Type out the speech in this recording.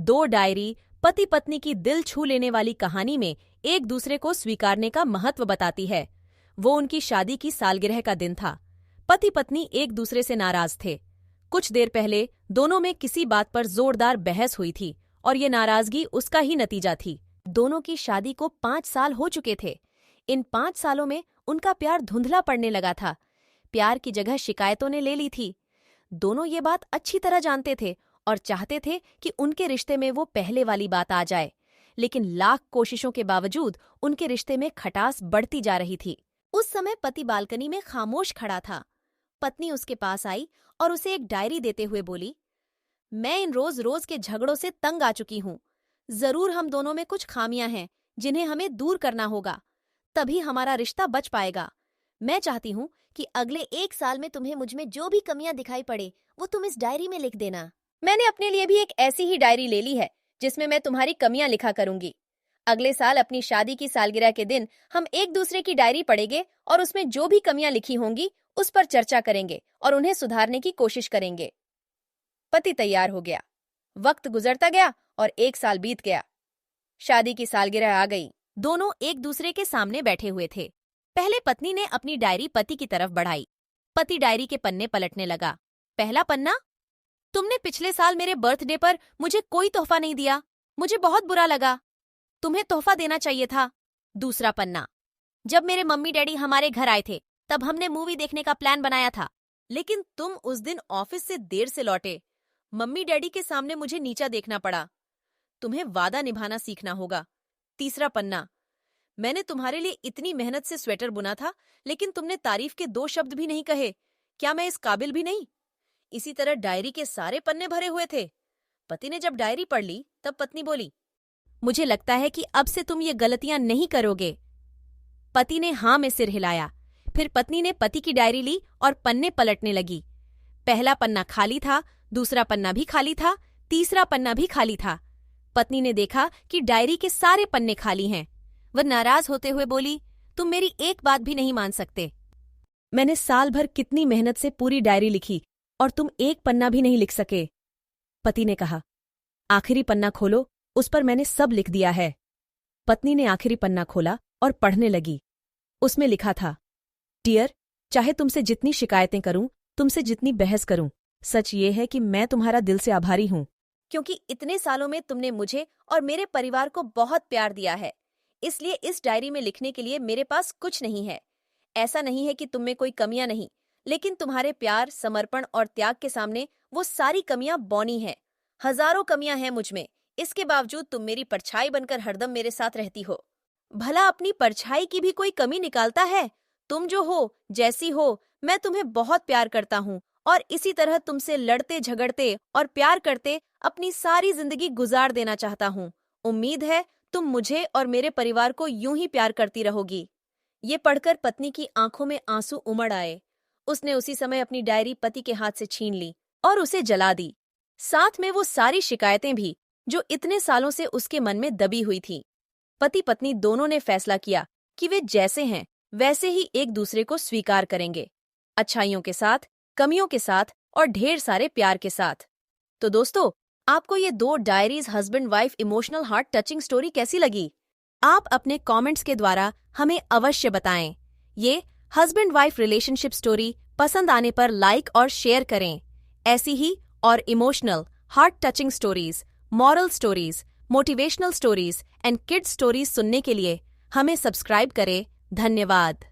दो डायरी पति पत्नी की दिल छू लेने वाली कहानी में एक दूसरे को स्वीकारने का महत्व बताती है। वो उनकी शादी की सालगिरह का दिन था। पति पत्नी एक दूसरे से नाराज थे। कुछ देर पहले दोनों में किसी बात पर जोरदार बहस हुई थी और ये नाराजगी उसका ही नतीजा थी। दोनों की शादी को 5 साल हो चुके थे। इन 5 सालों में उनका प्यार धुंधला पड़ने लगा था। प्यार की जगह शिकायतों ने ले ली थी। दोनों ये बात अच्छी तरह जानते थे और चाहते थे कि उनके रिश्ते में वो पहले वाली बात आ जाए, लेकिन लाख कोशिशों के बावजूद उनके रिश्ते में खटास बढ़ती जा रही थी। उस समय पति बालकनी में खामोश खड़ा था। पत्नी उसके पास आई और उसे एक डायरी देते हुए बोली, मैं इन रोज रोज के झगड़ों से तंग आ चुकी हूँ। जरूर हम दोनों में कुछ खामियां हैं जिन्हें हमें दूर करना होगा, तभी हमारा रिश्ता बच पाएगा। मैं चाहती हूँ कि अगले 1 साल में तुम्हें मुझमें जो भी कमियां दिखाई पड़े वो तुम इस डायरी में लिख देना। मैंने अपने लिए भी एक ऐसी ही डायरी ले ली है जिसमें मैं तुम्हारी कमियां लिखा करूंगी। अगले साल अपनी शादी की सालगिरह के दिन हम एक दूसरे की डायरी पढ़ेंगे और उसमें जो भी कमियां लिखी होंगी उस पर चर्चा करेंगे और उन्हें सुधारने की कोशिश करेंगे। पति तैयार हो गया। वक्त गुजरता गया और 1 साल बीत गया। शादी की सालगिरह आ गई। दोनों एक दूसरे के सामने बैठे हुए थे। पहले पत्नी ने अपनी डायरी पति की तरफ बढ़ाई। पति डायरी के पन्ने पलटने लगा। पहला पन्ना, तुमने पिछले साल मेरे बर्थडे पर मुझे कोई तोहफा नहीं दिया। मुझे बहुत बुरा लगा। तुम्हें तोहफा देना चाहिए था। दूसरा पन्ना, जब मेरे मम्मी डैडी हमारे घर आए थे तब हमने मूवी देखने का प्लान बनाया था, लेकिन तुम उस दिन ऑफिस से देर से लौटे। मम्मी डैडी के सामने मुझे नीचा देखना पड़ा। तुम्हें वादा निभाना सीखना होगा। तीसरा पन्ना, मैंने तुम्हारे लिए इतनी मेहनत से स्वेटर बुना था, लेकिन तुमने तारीफ के 2 शब्द भी नहीं कहे। क्या मैं इस काबिल भी नहीं? इसी तरह डायरी के सारे पन्ने भरे हुए थे। पति ने जब डायरी पढ़ ली तब पत्नी बोली, मुझे लगता है कि अब से तुम ये गलतियां नहीं करोगे। पति ने हाँ में सिर हिलाया। फिर पत्नी ने पति की डायरी ली और पन्ने पलटने लगी। पहला पन्ना खाली था, दूसरा पन्ना भी खाली था, तीसरा पन्ना भी खाली था। पत्नी ने देखा कि डायरी के सारे पन्ने खाली हैं। वह नाराज होते हुए बोली, तुम मेरी एक बात भी नहीं मान सकते। मैंने साल भर कितनी मेहनत से पूरी डायरी लिखी और तुम एक पन्ना भी नहीं लिख सके। पति ने कहा, आखिरी पन्ना खोलो, उस पर मैंने सब लिख दिया है। पत्नी ने आखिरी पन्ना खोला और पढ़ने लगी। उसमें लिखा था, डियर, चाहे तुमसे जितनी शिकायतें करूं, तुमसे जितनी बहस करूं, सच ये है कि मैं तुम्हारा दिल से आभारी हूं, क्योंकि इतने सालों में तुमने मुझे और मेरे परिवार को बहुत प्यार दिया है। इसलिए इस डायरी में लिखने के लिए मेरे पास कुछ नहीं है। ऐसा नहीं है कि तुम में कोई कमियां नहीं, लेकिन तुम्हारे प्यार, समर्पण और त्याग के सामने वो सारी कमियां बौनी हैं। हजारों कमियां हैं मुझमें, इसके बावजूद तुम मेरी परछाई बनकर हरदम मेरे साथ रहती हो। भला अपनी परछाई की भी कोई कमी निकालता है? तुम जो हो, जैसी हो, मैं तुम्हें बहुत प्यार करता हूँ और इसी तरह तुमसे लड़ते झगड़ते और प्यार करते अपनी सारी जिंदगी गुजार देना चाहता हूँ। उम्मीद है तुम मुझे और मेरे परिवार को यूं ही प्यार करती रहोगी। ये पढ़कर पत्नी की आंखों में आंसू उमड़ आए। उसने उसी समय अपनी डायरी पति के हाथ से छीन ली और उसे जला दी, साथ में वो सारी शिकायतें भी जो इतने सालों से उसके मन में दबी हुई थी। पति पत्नी दोनों ने फैसला किया कि वे जैसे हैं वैसे ही एक दूसरे को स्वीकार करेंगे, अच्छाइयों के साथ, कमियों के साथ और ढेर सारे प्यार के साथ। तो दोस्तों, आपको ये 2 diaries husband wife emotional heart touching story कैसी लगी? आप अपने कमेंट्स के द्वारा हमें अवश्य बताएं। ये हस्बैंड वाइफ रिलेशनशिप स्टोरी पसंद आने पर लाइक और शेयर करें। ऐसी ही और emotional heart touching stories, moral stories, motivational stories and kids stories सुनने के लिए हमें सब्सक्राइब करें। धन्यवाद।